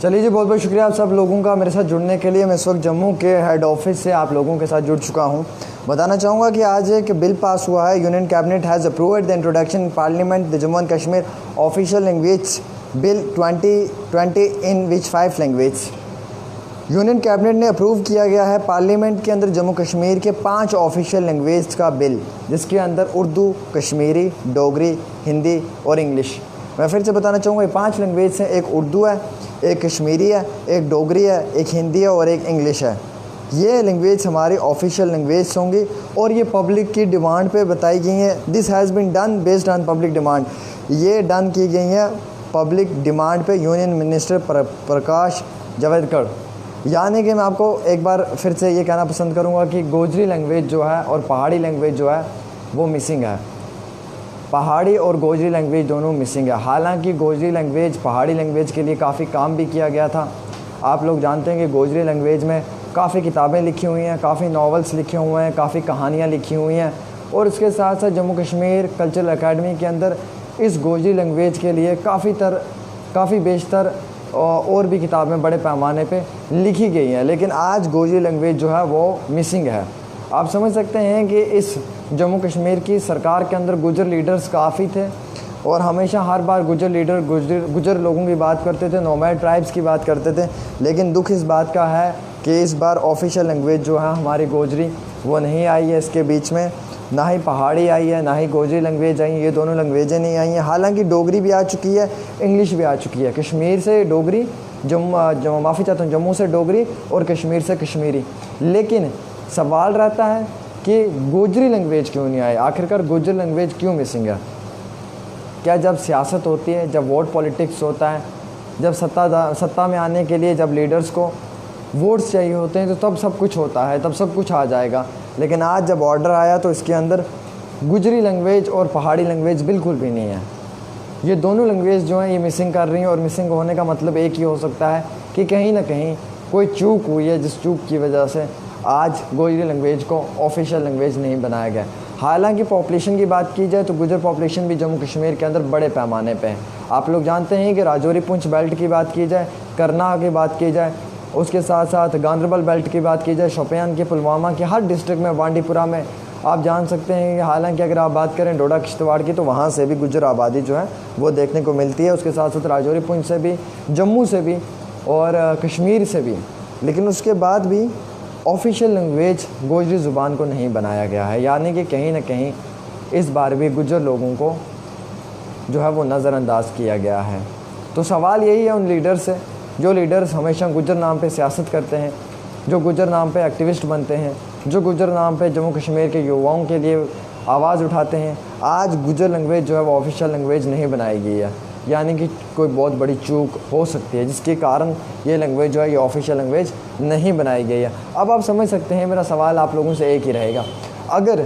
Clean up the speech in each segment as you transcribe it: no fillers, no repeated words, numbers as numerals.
चलिए जी, बहुत बहुत शुक्रिया आप सब लोगों का मेरे साथ जुड़ने के लिए। मैं इस वक्त जम्मू के हेड ऑफिस से आप लोगों के साथ जुड़ चुका हूं। बताना चाहूँगा कि आज एक बिल पास हुआ है। Union cabinet has approved the introduction in parliament the Jammu and Kashmir official language bill 2020 in which 5 language. Union cabinet ने अप्रूव किया गया है पार्लियामेंट के अंदर जम्मू कश्मीर के 5 ऑफिशियल लैंग्वेज का बिल, जिसके अंदर उर्दू, कश्मीरी, डोगरी, हिंदी और इंग्लिश। मैं फिर से बताना चाहूँगा, ये 5 लैंग्वेज हैं। एक उर्दू है, एक कश्मीरी है, एक डोगरी है, एक हिंदी है और एक इंग्लिश है। ये लैंग्वेज हमारी ऑफिशियल लैंग्वेज होंगी और ये पब्लिक की डिमांड पे बताई गई हैं। This has been done based on public demand. ये डन की गई हैं पब्लिक डिमांड पे यूनियन मिनिस्टर प्रकाश जावड़ेकर। यानी कि मैं आपको एक बार फिर से ये कहना पसंद करूँगा कि गोजरी लैंग्वेज जो है और पहाड़ी लैंग्वेज जो है वो मिसिंग है। पहाड़ी और गोजरी लैंग्वेज दोनों मिसिंग है। हालांकि गोजरी लैंग्वेज पहाड़ी लैंग्वेज के लिए काफ़ी काम भी किया गया था। आप लोग जानते हैं कि गोजरी लैंग्वेज में काफ़ी किताबें लिखी हुई हैं, काफ़ी नॉवेल्स लिखे हुए हैं, काफ़ी कहानियाँ लिखी हुई हैं। और इसके साथ साथ जम्मू कश्मीर कल्चरल एकेडमी के अंदर इस गोजरी लैंग्वेज के लिए काफ़ी बेशतर और भी किताबें बड़े पैमाने पे लिखी गई हैं। लेकिन आज गोजरी लैंग्वेज जो है वो मिसिंग है। आप समझ सकते हैं कि इस जम्मू कश्मीर की सरकार के अंदर गुजर लीडर्स काफ़ी थे और हमेशा हर बार गुजर लीडर गुजर लोगों की बात करते थे, नोमैड ट्राइब्स की बात करते थे। लेकिन दुख इस बात का है कि इस बार ऑफिशियल लैंग्वेज जो है हमारी गोजरी वो नहीं आई है इसके बीच में। ना ही पहाड़ी आई है, ना ही गोजरी लैंग्वेज आई, ये दोनों लैंग्वेजें नहीं आई हैं। हालांकि डोगरी भी आ चुकी है, इंग्लिश भी आ चुकी है। कश्मीर से डोगरी, माफ़ी चाहता हूँ, जम्मू से डोगरी और कश्मीर से कश्मीरी। लेकिन सवाल रहता है कि गोजरी लैंग्वेज क्यों नहीं आई? आखिरकार गोजरी लैंग्वेज क्यों मिसिंग है? क्या जब सियासत होती है, जब वोट पॉलिटिक्स होता है, जब सत्ता में आने के लिए जब लीडर्स को वोट्स चाहिए होते हैं तो तब सब कुछ होता है, तब सब कुछ आ जाएगा। लेकिन आज जब ऑर्डर आया तो इसके अंदर गुजरी लैंग्वेज और पहाड़ी लैंग्वेज बिल्कुल भी नहीं है। ये दोनों लैंग्वेज जो हैं ये मिसिंग कर रही हैं। और मिसिंग होने का मतलब एक ही हो सकता है कि कहीं ना कहीं कोई चूक हुई है, जिस चूक की वजह से आज गोजरी लैंग्वेज को ऑफिशियल लैंग्वेज नहीं बनाया गया। हालांकि पॉपुलेशन की बात की जाए तो गुजर पॉपुलेशन भी जम्मू कश्मीर के अंदर बड़े पैमाने पे है। आप लोग जानते हैं कि राजौरी पुंछ बेल्ट की बात की जाए, करनाल की बात की जाए, उसके साथ साथ गांधरबल बेल्ट की बात की जाए, शोपियान की, पुलवामा की, हर डिस्ट्रिक्ट में, बांडीपुरा में आप जान सकते हैं कि हालांकि अगर आप बात करें डोडा किश्तवाड़ की तो वहाँ से भी गुजर आबादी जो है वो देखने को मिलती है। उसके साथ साथ राजौरी पुंछ से भी, जम्मू से भी और कश्मीर से भी। लेकिन उसके बाद भी ऑफिशियल लैंग्वेज गोजरी ज़ुबान को नहीं बनाया गया है। यानी कि कहीं ना कहीं इस बार भी गुजर लोगों को जो है वो नज़रअंदाज किया गया है। तो सवाल यही है उन लीडर से, जो लीडर्स हमेशा गुजर नाम पे सियासत करते हैं, जो गुजर नाम पे एक्टिविस्ट बनते हैं, जो गुजर नाम पे जम्मू कश्मीर के युवाओं के लिए आवाज़ उठाते हैं। आज गुजर लैंग्वेज जो है वो ऑफिशियल लैंग्वेज नहीं बनाई गई है। यानी कि कोई बहुत बड़ी चूक हो सकती है जिसके कारण ये लैंग्वेज जो है ये ऑफिशियल लैंग्वेज नहीं बनाई गई है। अब आप समझ सकते हैं, मेरा सवाल आप लोगों से एक ही रहेगा, अगर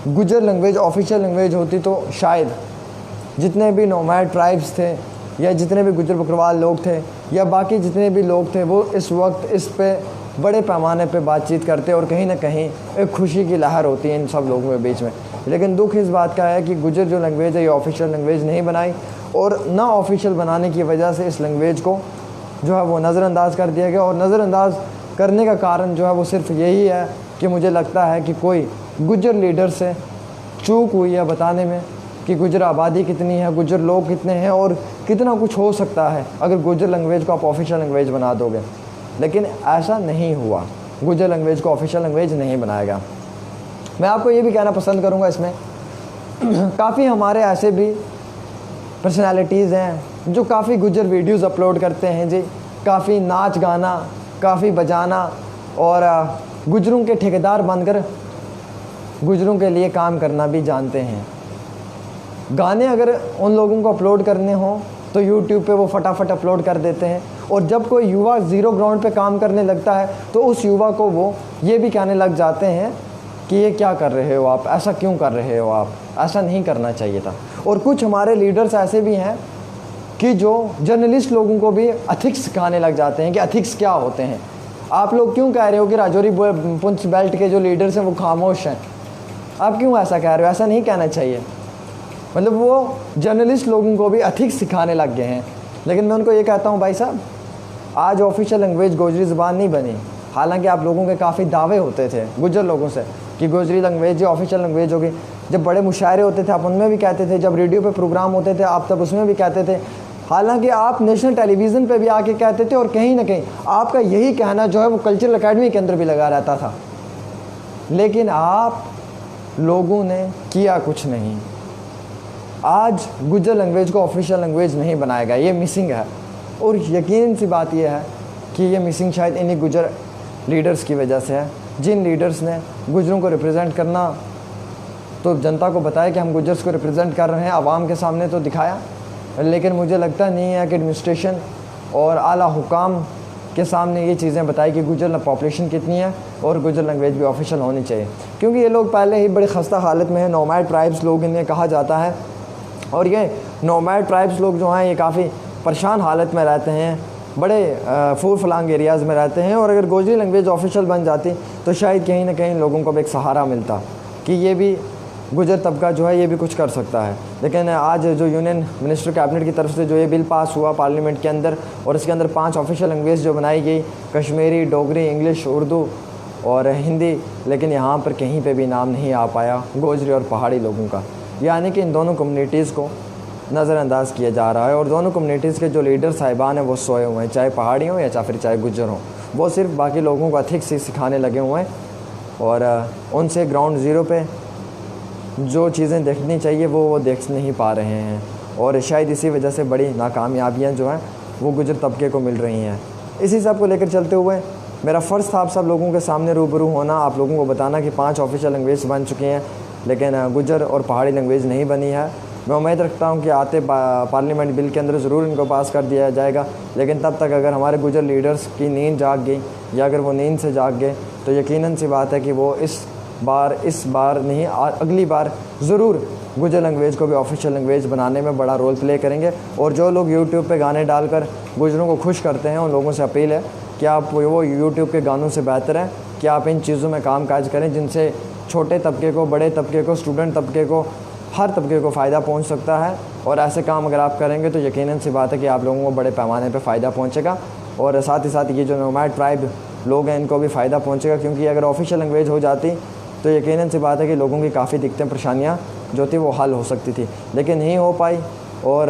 गुजर लैंग्वेज ऑफिशियल लैंग्वेज होती तो शायद जितने भी नोमैड ट्राइब्स थे या जितने भी गुजर बकरवाल लोग थे या बाकी जितने भी लोग थे वो इस वक्त इस पे बड़े पैमाने पे बातचीत करते और कहीं ना कहीं एक खुशी की लहर होती है इन सब लोगों के बीच में। लेकिन दुख इस बात का है कि गुजर जो लैंग्वेज है ये ऑफिशियल लैंग्वेज नहीं बनाई और ना ऑफिशियल बनाने की वजह से इस लैंग्वेज को जो है वो नज़रअंदाज कर दिया गया। और नज़रअंदाज करने का कारण जो है वो सिर्फ यही है कि मुझे लगता है कि कोई गुजर लीडर से चूक हुई है बताने में कि गुजर आबादी कितनी है, गुजर लोग कितने हैं और कितना कुछ हो सकता है अगर गुजर लैंग्वेज को आप ऑफिशियल लैंग्वेज बना दोगे। लेकिन ऐसा नहीं हुआ, गुजर लैंग्वेज को ऑफिशियल लैंग्वेज नहीं बनाया गया। मैं आपको ये भी कहना पसंद करूँगा, इसमें काफ़ी हमारे ऐसे भी पर्सनालिटीज़ हैं जो काफ़ी गुजर वीडियोज़ अपलोड करते हैं जी, काफ़ी नाच गाना, काफ़ी बजाना और गुजरों के ठेकेदार बनकर गुजरों के लिए काम करना भी जानते हैं। गाने अगर उन लोगों को अपलोड करने हों तो यूट्यूब पे वो फटाफट अपलोड कर देते हैं। और जब कोई युवा ज़ीरो ग्राउंड पे काम करने लगता है तो उस युवा को वो ये भी कहने लग जाते हैं कि ये क्या कर रहे हो आप, ऐसा क्यों कर रहे हो आप, ऐसा नहीं करना चाहिए था। और कुछ हमारे लीडर्स ऐसे भी हैं कि जो जर्नलिस्ट लोगों को भी एथिक्स सिखाने लग जाते हैं कि एथिक्स क्या होते हैं। आप लोग क्यों कह रहे हो कि राजौरी पुंछ बेल्ट के जो लीडर्स हैं वो खामोश हैं? आप क्यों ऐसा कह रहे हो? ऐसा नहीं कहना चाहिए। मतलब वो जर्नलिस्ट लोगों को भी एथिक्स सिखाने लग गए हैं। लेकिन मैं उनको ये कहता हूँ, भाई साहब आज ऑफिशियल लैंग्वेज गोजरी ज़बान नहीं बनी। हालांकि आप लोगों के काफ़ी दावे होते थे गुज्जर लोगों से कि गोजरी लैंग्वेज ही ऑफिशियल लैंग्वेज होगी। जब बड़े मुशायरे होते थे आप उनमें भी कहते थे, जब रेडियो पे प्रोग्राम होते थे आप तब उसमें भी कहते थे। हालांकि आप नेशनल टेलीविज़न पे भी आके कहते थे और कहीं ना कहीं आपका यही कहना जो है वो कल्चरल अकेडमी के अंदर भी लगा रहता था। लेकिन आप लोगों ने किया कुछ नहीं। आज गुज्जर लैंग्वेज को ऑफिशियल लैंग्वेज नहीं बनाया गया, ये मिसिंग है। और यकीन सी बात यह है कि ये मिसिंग शायद इन्हीं गुज्जर लीडर्स की वजह से है, जिन लीडर्स ने गुज्जरों को रिप्रेजेंट करना तो जनता को बताया कि हम गुज्जर्स को रिप्रेजेंट कर रहे हैं, आवाम के सामने तो दिखाया, लेकिन मुझे लगता नहीं है कि एडमिनिस्ट्रेशन और आला हुकाम के सामने ये चीज़ें बताई कि गुज्जर पॉपुलेशन कितनी है और गुज्जर लैंग्वेज भी ऑफिशियल होनी चाहिए। क्योंकि ये लोग पहले ही बड़ी खस्ता हालत में हैं, नोमैड ट्राइब्स लोग इन्हें कहा जाता है। और ये नोमैड ट्राइब्स लोग जो हैं ये काफ़ी परेशान हालत में रहते हैं, बड़े फूर फलांग एरियाज़ में रहते हैं। और अगर गोजरी लैंग्वेज ऑफिशियल बन जाती तो शायद कहीं ना कहीं लोगों को भी एक सहारा मिलता कि ये भी गुजर तबका जो है ये भी कुछ कर सकता है। लेकिन आज जो यूनियन मिनिस्टर कैबिनेट की तरफ से जो ये बिल पास हुआ पार्लियामेंट के अंदर और इसके अंदर 5 ऑफिशियल लैंग्वेज जो बनाई गई, कश्मीरी, डोगरी, इंग्लिश, उर्दू और हिंदी, लेकिन यहाँ पर कहीं पे भी नाम नहीं आ पाया गोजरी और पहाड़ी लोगों का। यानी कि इन दोनों कम्युनिटीज़ को नज़रअंदाज किया जा रहा है और दोनों कम्युनिटीज़ के जो लीडर साहिबान हैं वो सोए हुए हैं, चाहे पहाड़ी हों या फिर चाहे गुज्जर हों। वो सिर्फ बाकी लोगों को एथिक्स सिखाने लगे हुए हैं और उनसे ग्राउंड ज़ीरो पे जो चीज़ें देखनी चाहिए वो देख नहीं पा रहे हैं। और शायद इसी वजह से बड़ी नाकामयाबियाँ जो हैं वो गुज्जर तबके को मिल रही हैं। इसी सब को लेकर चलते हुए मेरा फ़र्ज़ था आप सब लोगों के सामने रूबरू होना, आप लोगों को बताना कि 5 ऑफिशियल लैंग्वेज बन चुकी हैं लेकिन गुज्जर और पहाड़ी लैंग्वेज नहीं बनी है। मैं उम्मीद रखता हूं कि आते पार्लियामेंट बिल के अंदर ज़रूर इनको पास कर दिया जाएगा। लेकिन तब तक अगर हमारे गुज्जर लीडर्स की नींद जाग गई या अगर वो नींद से जाग गए तो यकीनन सी बात है कि वो इस बार नहीं अगली बार ज़रूर गुज्जर लैंग्वेज को भी ऑफिशियल लैंग्वेज बनाने में बड़ा रोल प्ले करेंगे। और जो लोग यूट्यूब पे गाने डालकर गुज्जरों को खुश करते हैं उन लोगों से अपील है कि आप वो यूट्यूब के गानों से बेहतर है कि आप इन चीज़ों में काम काज करें जिनसे छोटे तबके को, बड़े तबके को, स्टूडेंट तबके को, हर तबके को फ़ायदा पहुंच सकता है। और ऐसे काम अगर आप करेंगे तो यकीनन सी बात है कि आप लोगों को बड़े पैमाने पे फ़ायदा पहुंचेगा और साथ ही साथ ये जो नोमैड ट्राइब लोग हैं इनको भी फ़ायदा पहुंचेगा। क्योंकि अगर ऑफिशियल लैंग्वेज हो जाती तो यकीनन सी बात है कि लोगों की काफ़ी दिक्कतें, परेशानियाँ जो थी वो हल हो सकती थी, लेकिन नहीं हो पाई। और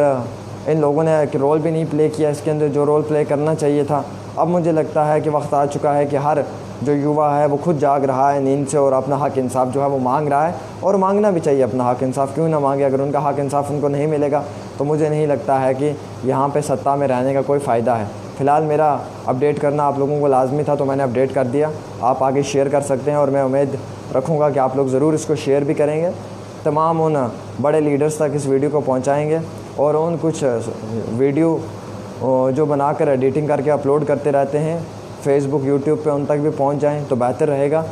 इन लोगों ने एक रोल भी नहीं प्ले किया इसके अंदर जो रोल प्ले करना चाहिए था। अब मुझे लगता है कि वक्त आ चुका है कि हर जो युवा है वो खुद जाग रहा है नींद से और अपना हक इंसाफ जो है वो मांग रहा है और मांगना भी चाहिए अपना हक इंसाफ। क्यों ना मांगे? अगर उनका हक इंसाफ उनको नहीं मिलेगा तो मुझे नहीं लगता है कि यहाँ पे सत्ता में रहने का कोई फ़ायदा है। फ़िलहाल मेरा अपडेट करना आप लोगों को लाजमी था तो मैंने अपडेट कर दिया। आप आगे शेयर कर सकते हैं और मैं उम्मीद रखूँगा कि आप लोग ज़रूर इसको शेयर भी करेंगे, तमाम उन बड़े लीडर्स तक इस वीडियो को पहुँचाएँगे और उन कुछ वीडियो जो बनाकर एडिटिंग करके अपलोड करते रहते हैं फेसबुक, यूट्यूब पे, उन तक भी पहुंच जाएं तो बेहतर रहेगा।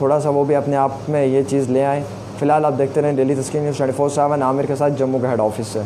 थोड़ा सा वो भी अपने आप में ये चीज़ ले आएँ। फ़िलहाल आप देखते रहें डेली तस्कीर न्यूज़ 24/7 आमिर के साथ जम्मू के हेड ऑफिस से।